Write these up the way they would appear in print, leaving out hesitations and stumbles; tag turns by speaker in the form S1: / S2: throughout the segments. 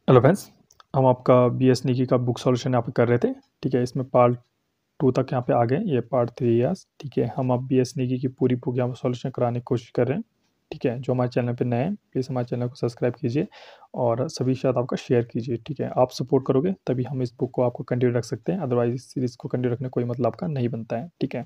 S1: Hello friends. हम आपका BS निकी का बुक सॉल्यूशन यहाँ पे कर रहे थे। ठीक है, इसमें पार्ट 2 तक यहाँ पे आ गए, ये पार्ट 3 है। ठीक है, हम अब बीएस निकी की पूरी बुक यहाँ पे सॉल्यूशन कराने की कोशिश कर रहे हैं। ठीक है, जो हमारे चैनल पे नए हैं प्लीज़ हमारे चैनल को सब्सक्राइब कीजिए और सभी के साथ आपका शेयर कीजिए। ठीक है, आप सपोर्ट करोगे तभी हम इस बुक को आपको कंटिन्यू रख सकते हैं, अदरवाइज इस सीरीज़ को कंटिन्यू रखने कोई मतलब आपका नहीं बनता है। ठीक है,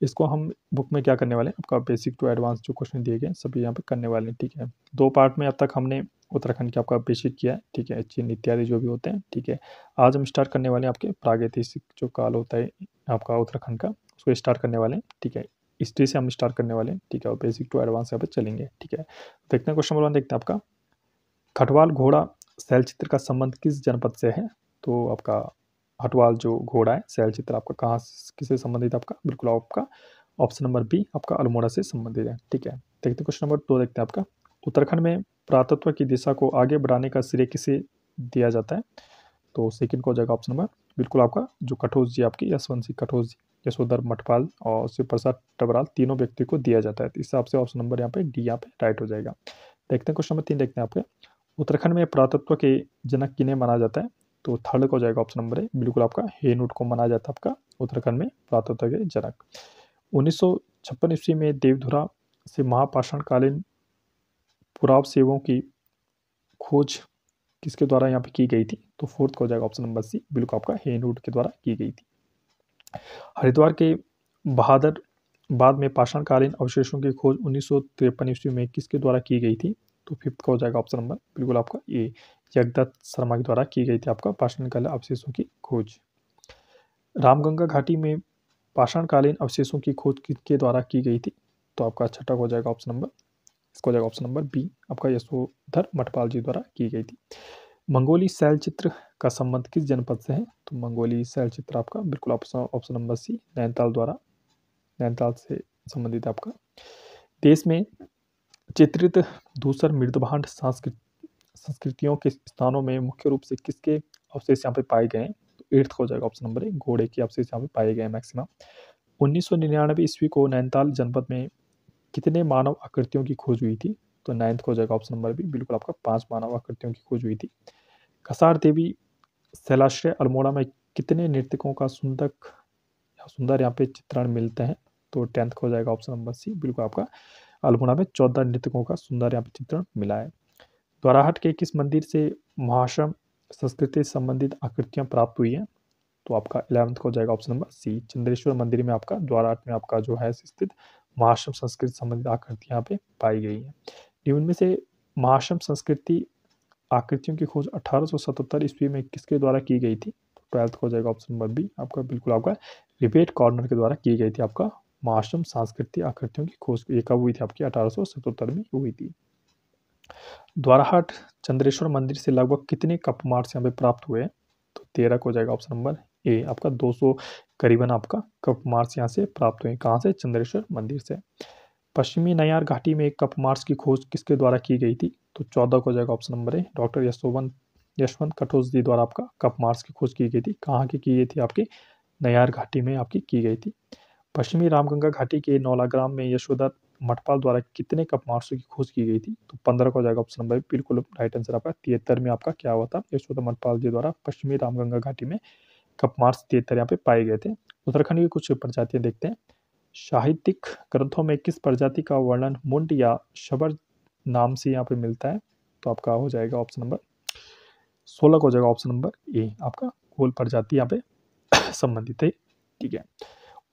S1: इसको हम बुक में क्या करने वाले हैं, आपका बेसिक टू एडवांस जो क्वेश्चन दिए गए सभी यहाँ पे करने वाले हैं। ठीक है, 2 पार्ट में अब तक हमने उत्तराखंड के आपका बेसिक किया है। ठीक है, चिन्ह इत्यादि जो भी होते हैं। ठीक है, आज हम स्टार्ट करने वाले हैं आपके प्रागैतिहासिक जो काल होता है आपका उत्तराखंड का, उसको स्टार्ट करने वाले हैं। ठीक है, हिस्ट्री से हम स्टार्ट करने वाले हैं। ठीक है, और बेसिक टू एडवांस यहाँ पे चलेंगे। ठीक है, देखते हैं क्वेश्चन नंबर 1 देखते हैं आपका, खटवाल घोड़ा शैलचित्र का संबंध किस जनपद से है? तो आपका हटवाल जो घोड़ा है शैलचित्र आपका कहाँ किससे संबंधित आपका, बिल्कुल आपका ऑप्शन नंबर बी आपका अल्मोड़ा से संबंधित है। ठीक है, देखते हैं क्वेश्चन नंबर 2 देखते हैं आपका, उत्तराखंड में पुरातत्व की दिशा को आगे बढ़ाने का श्रेय किसे दिया जाता है? तो सेकंड को हो जाएगा ऑप्शन नंबर बिल्कुल आपका जो कठोज जी आपकी यशवंत सिंह कठोज जी, यशोधर मठपाल और शिव प्रसाद टबराल तीनों व्यक्ति को दिया जाता है। तो इस हिसाब से ऑप्शन नंबर यहाँ पे डी यहाँ पे राइट हो जाएगा। देखते हैं क्वेश्चन नंबर 3 देखते हैं आपके, उत्तराखंड में पुरातत्व के जनक किन्हें माना जाता है? तो थर्ड को जाएगा ऑप्शन नंबर ए बिल्कुल आपका हेनूट को माना जाता है आपका उत्तराखंड में पुरातत्व के जनक। 1956 ईस्वी में देवधुरा से महापाषाणकालीन पुरावशेषों की खोज किसके द्वारा यहाँ पे की गई थी? तो फोर्थ को हो जाएगा ऑप्शन नंबर सी बिल्कुल आपका हेनूट के द्वारा की गई थी। हरिद्वार के बहादुर बाद में पाषाणकालीन अवशेषों की खोज 1953 ईस्वी में किसके द्वारा की गई थी? तो फिफ्थ का हो जाएगा ऑप्शन नंबर बिल्कुल आपका ए जगदत्त शर्मा के द्वारा की गई थी आपका पाषाणकालीन अवशेषों की खोज। रामगंगा घाटी में पाषाणकालीन अवशेषों की खोज किसके द्वारा की गई थी? तो आपका छठा हो जाएगा ऑप्शन नंबर, इसको हो जाएगा ऑप्शन नंबर बी आपका यशोधर मठपाल जी द्वारा की गई थी। मंगोली शैलचित्र का संबंध किस जनपद से है? तो मंगोली शैलचित्र आपका बिल्कुल ऑप्शन नंबर सी नैनीताल द्वारा, नैनीताल से संबंधित आपका। देश में चित्रित धूसर मृदभांड संस्कृतियों के स्थानों में मुख्य रूप से किसके अवशेष यहाँ पे पाए गए हैं? तो एट्थ हो जाएगा ऑप्शन नंबर ए घोड़े के अवशेष यहाँ पे पाए गए हैं मैक्सिमम। 1999 ईस्वी को नैनीताल जनपद में कितने मानव आकृतियों की खोज हुई थी? तो नाइन्थ को हो जाएगा ऑप्शन नंबर बी बिल्कुल आपका 5 मानव आकृतियों की खोज हुई थी। कसार देवी शैलाश्रय अल्मोड़ा में कितने नृतकों का सुंदर यहाँ पे चित्रण मिलते हैं? तो 10th को हो जाएगा ऑप्शन नंबर सी बिल्कुल आपका अल्मोड़ा में 14 नृतकों का सुंदर यहाँ पे चित्रण मिला है। द्वाराहाट के किस मंदिर से महाश्रम संस्कृति से संबंधित आकृतियां प्राप्त हुई हैं? तो आपका 11th को हो जाएगा ऑप्शन नंबर सी चंद्रेश्वर मंदिर में आपका द्वाराहाट में आपका जो है स्थित महाश्रम संस्कृति संबंधित आकृतियां यहाँ पे पाई गई हैं। निम्न में से महाश्रम संस्कृति आकृतियों की खोज 1877 ईस्वी में किसके द्वारा की गई थी? तो 12th को हो जाएगा ऑप्शन नंबर बी आपका बिल्कुल आपका रिबेट कॉर्नर के द्वारा की गई थी आपका महाश्रम सांस्कृतिक आकृतियों की खोज। ये कब हुई थी आपकी 1877 में हुई थी। द्वाराहाट चंद्रेश्वर मंदिर से लगभग कितने कप मार्क्स यहाँ पे प्राप्त हुए? तो 13 को हो जाएगा ऑप्शन नंबर ए आपका 200 करीबन आपका कप मार्क्स यहाँ से प्राप्त हुए। कहाँ से? चंद्रेश्वर मंदिर से। पश्चिमी नयार घाटी में कप मार्क्स की खोज किसके द्वारा की गई थी? तो 14 को हो जाएगा option number A doctor Yashwant Kathoj ji द्वारा आपका कप मार्क्स की खोज की गई थी। कहाँ की गई थी? आपकी नयार घाटी में आपकी की गई थी। पश्चिमी रामगंगा घाटी के नौलाग्राम में यशोधर मठपाल द्वारा कितने कप मार्क्सों की खोज की गई थी? तो 15 को हो जाएगा ऑप्शन नंबर बिल्कुल राइट आंसर आपका 73 में आपका क्या हुआ था? यशोधर मठपाल जी द्वारा पश्चिमी रामगंगा घाटी में कप मार्क्स 73 यहाँ पे पाए गए थे। उत्तराखंड की कुछ प्रजातियां देखते हैं। साहित्यिक ग्रंथों में किस प्रजाति का वर्णन मुंड या शबर नाम से यहाँ पे मिलता है? तो आपका हो जाएगा ऑप्शन नंबर 16 को हो जाएगा ऑप्शन नंबर ए आपका कोल प्रजाति यहाँ पे संबंधित है। ठीक है,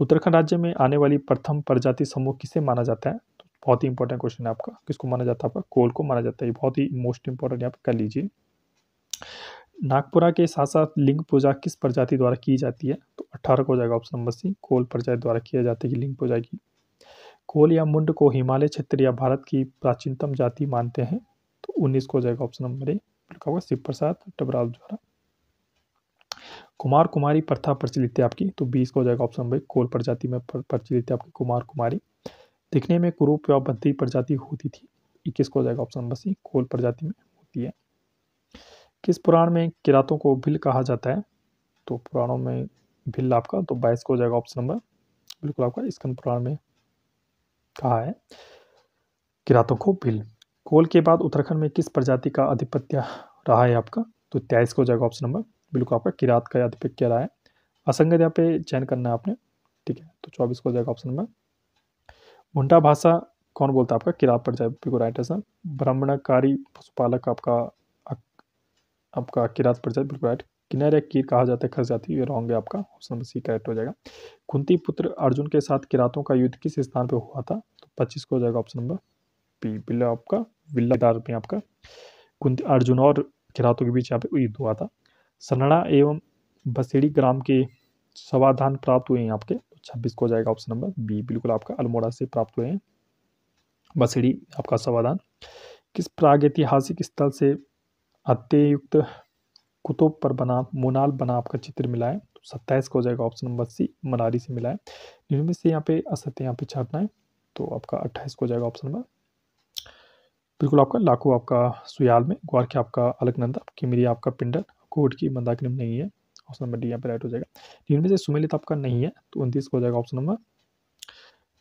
S1: उत्तराखंड राज्य में आने वाली प्रथम प्रजाति समूह किसे माना जाता है? तो बहुत ही इंपॉर्टेंट क्वेश्चन है आपका, किसको माना जाता है? आपका कोल को माना जाता है। ये बहुत ही मोस्ट इंपॉर्टेंट यहाँ पे कर लीजिए। नागपुरा के साथ साथ लिंग पूजा किस प्रजाति द्वारा की जाती है? तो 18 को हो जाएगा ऑप्शन नंबर सी कोल प्रजाति द्वारा किया जाता है कि लिंग पूजा की। कोल या मुंड को हिमालय क्षेत्र या भारत की प्राचीनतम जाति मानते हैं। तो 19 को हो जाएगा ऑप्शन नंबर ए लिखा होगा शिव प्रसाद टबराल द्वारा। कुमार कुमारी प्रथा प्रचलित है आपकी। तो 20 को हो जाएगा ऑप्शन नंबर कोल प्रजाति में प्रचलित है आपकी कुमार कुमारी। दिखने में कुरूप या बद्री प्रजाति होती थी। 21 को हो जाएगा ऑप्शन नंबर सी कोल प्रजाति में होती है। किस पुराण में किरातों को भिल कहा जाता है? तो पुराणों में भिल आपका तो 22 को हो जाएगा ऑप्शन नंबर बिल्कुल आपका स्कंद पुराण में कहा है किरातों को भिल। कोल के बाद उत्तराखंड में किस प्रजाति का आधिपत्य रहा है आपका? तो 23 को हो जाएगा ऑप्शन नंबर बिल्कुल आपका किरात का यहाँ पे क्या रहा है, असंगत यहाँ पे चयन करना है आपने, ठीक है। तो 24 को हो जाएगा ऑप्शन नंबर। मुंडा भाषा कौन बोलता है आपका, किरात पड़ जाए बिल्कुल राइट आंसर। ब्राह्मणकारी पशुपालक आपका किरात पड़ जाए बिल्कुल राइट। किन्नर या कीर कहा जाता है खस जाती है, ये रॉन्ग है आपका, ऑप्शन नंबर सी करेक्ट हो जाएगा। कुंती पुत्र अर्जुन के साथ किरातों का युद्ध किस स्थान पे हुआ था, तो 25 को हो जाएगा ऑप्शन नंबर बी बिल्ला आपका विल्लादार में आपका कुंती अर्जुन और किरातों के बीच यहाँ पे युद्ध हुआ था। सनड़ा एवं बसेड़ी ग्राम के समाधान प्राप्त हुए हैं आपके, तो 26 को हो जाएगा ऑप्शन नंबर बी बिल्कुल आपका अल्मोड़ा से प्राप्त हुए हैं बसेड़ी आपका समाधान। किस प्रागैतिहासिक स्थल से अत्ययुक्त कुतुब पर बना मोनाल बना आपका चित्र मिला है, तो 27 को हो जाएगा ऑप्शन नंबर सी मनाली से मिला है। इनमें से यहाँ पे असत्य यहाँ पे छाटना है, तो आपका 28 को हो जाएगा ऑप्शन नंबर बिल्कुल आपका लाखों आपका सुयाल में, ग्वार के आपका अलकनंदा, किमिरी आपका पिंडर, कोट की मंदाकिनी में नहीं है, ऑप्शन नंबर डी यहाँ पे राइट हो जाएगा। इनमें से सुमेलित आपका नहीं है, तो 29 को हो जाएगा ऑप्शन नंबर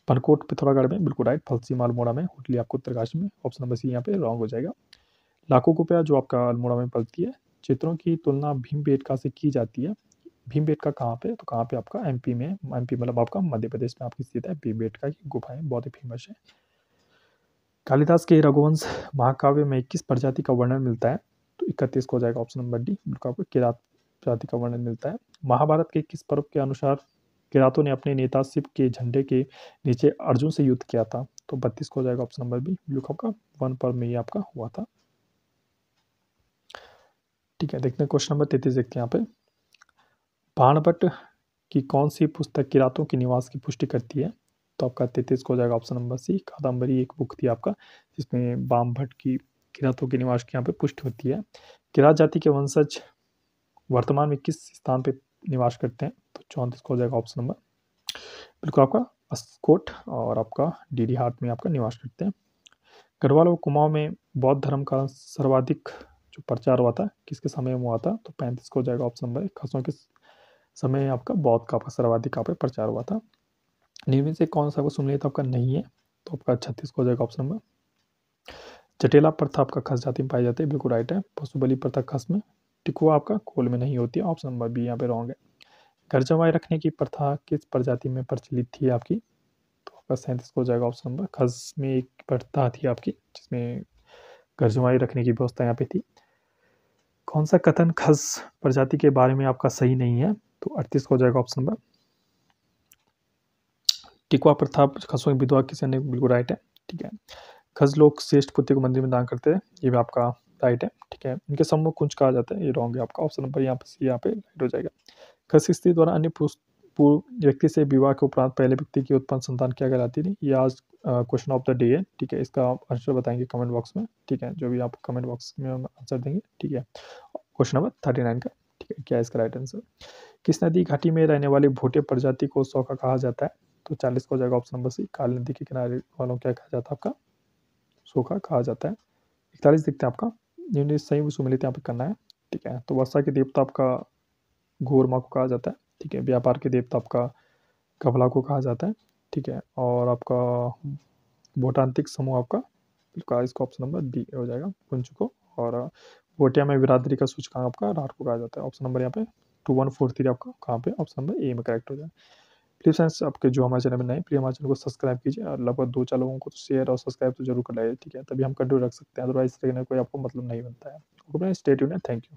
S1: पनकोट पिथौरागढ़ में बिल्कुल राइट, फलसी मालमोड़ा में, हुटली आपको उत्तरकाशी में, ऑप्शन नंबर सी यहाँ पे रॉन्ग हो जाएगा। लाखों रुपया जो आपका अल्मोड़ा में पलती है, चित्रों की तुलना भीमबेटका से की जाती है, भीमबेटका कहाँ पे, तो कहाँ पे आपका एमपी में, एमपी मतलब आपका मध्य प्रदेश में आपकी स्थित है भीमबेटका की गुफाएं बहुत ही फेमस है। कालिदास के रघुवंश महाकाव्य में किस प्रजाति का वर्णन मिलता है, तो 31 को हो जाएगा ऑप्शन नंबर डी बिल्कुल आपको किरात प्रजाति का वर्णन मिलता है। महाभारत के किस पर्व के अनुसार किरातों ने अपने नेता शिव के झंडे के नीचे अर्जुन से युद्ध किया था, तो 32 को हो जाएगा ऑप्शन नंबर बी बिल्कुल आपका वन पर्व में ये आपका हुआ था, ठीक है। देखते हैं क्वेश्चन नंबर 33 देखते हैं यहाँ पे। बाणभट्ट की कौन सी पुस्तक किरातों के निवास की पुष्टि करती है, तो आपका 33 को हो जाएगा ऑप्शन नंबर सी कादम्बरी एक बुक थी आपका, जिसमें बामभट्ट की किरातों के निवास की यहाँ पे पुष्टि होती है। किरात जाति के वंशज वर्तमान में किस स्थान पे निवास करते हैं, तो 34 को हो जाएगा ऑप्शन नंबर बिल्कुल आपका अस्कोट और आपका डीडी हाट में आपका निवास करते हैं। गढ़वाल और कुमाऊं में बौद्ध धर्म का सर्वाधिक जो प्रचार हुआ था किसके समय में हुआ था, तो 35 को हो जाएगा ऑप्शन नंबर खसों के समय आपका बौद्ध का सर्वाधिक यहाँ पे प्रचार हुआ था। निम्न से कौन सा सुमेलित आपका नहीं है, तो आपका 36 को हो जाएगा ऑप्शन नंबर जटेला प्रथा आपका खस जाति में पाई जाती है बिल्कुल राइट है। पशुबली प्रथा खस में, टिकुआ आपका कोल में नहीं होती है, ऑप्शन नंबर बी यहाँ पे रॉन्ग है। घर जमाई रखने की प्रथा किस प्रजाति में प्रचलित थी आपकी, तो आपका 37 को हो जाएगा ऑप्शन नंबर खस में एक प्रथा थी आपकी जिसमें घर जमाई रखने की व्यवस्था यहाँ पे थी। कौन सा कथन खस प्रजाति के बारे में आपका सही नहीं है, तो 38 को हो जाएगा ऑप्शन नंबर टिकुआ प्रथा खसों की विधवा किसी ने बिल्कुल राइट है, ठीक है। खस लोग श्रेष्ठ पुत्री को मंदिर में दान करते हैं, ये भी आपका राइट है, ठीक है। इनके सम्मुख कुंज कहा जाता है, ये रॉन्ग है आपका, ऑप्शन नंबर यहाँ पे राइट हो जाएगा। खस की स्त्री द्वारा अन्य पुरुष व्यक्ति से विवाह के उपरांत पहले व्यक्ति की उत्पन्न संतान क्या कहलाती थी, ये आज क्वेश्चन ऑफ द डे है, ठीक है। इसका आप आंसर बताएंगे कमेंट बॉक्स में, ठीक है, जो भी आप कमेंट बॉक्स में आंसर देंगे, ठीक है। क्वेश्चन नंबर 39 का, ठीक है, क्या है इसका राइट आंसर। किस नदी घाटी में रहने वाली भोटे प्रजाति को सौखा कहा जाता है, तो 40 को हो जाएगा ऑप्शन नंबर सी काली नदी के किनारे वालों क्या कहा जाता है आपका सोखा कहा जाता है। 41 देखते हैं आपका यूनिट सही सुमेलित यहाँ पे करना है, ठीक है। तो वर्षा के देवता आपका घोरमा को कहा जाता है, ठीक है। व्यापार के देवता आपका कबला को कहा जाता है, ठीक है। और आपका भूटांतिक समूह आपका बिल्कुल इसका ऑप्शन नंबर डी हो जाएगा कुंज को, और भोटिया में बिरादरी का सूचकांक आपका राठ को कहा जाता है, ऑप्शन नंबर यहाँ पे 2143 आपका कहाँ पे ऑप्शन नंबर ए में करेक्ट हो जाए। प्लीज फ्रेंड्स आपके जो हमारे चैनल में नए प्लीज हमारे चैनल को सब्सक्राइब कीजिए, और लगभग 2-4 लोगों को तो शेयर और सब्सक्राइब तो जरूर कर लाइए, ठीक है, तभी हम कंटिन्यू रख सकते हैं, अदरवाइज कोई आपको मतलब नहीं बनता है। Okay, stay tuned, thank you.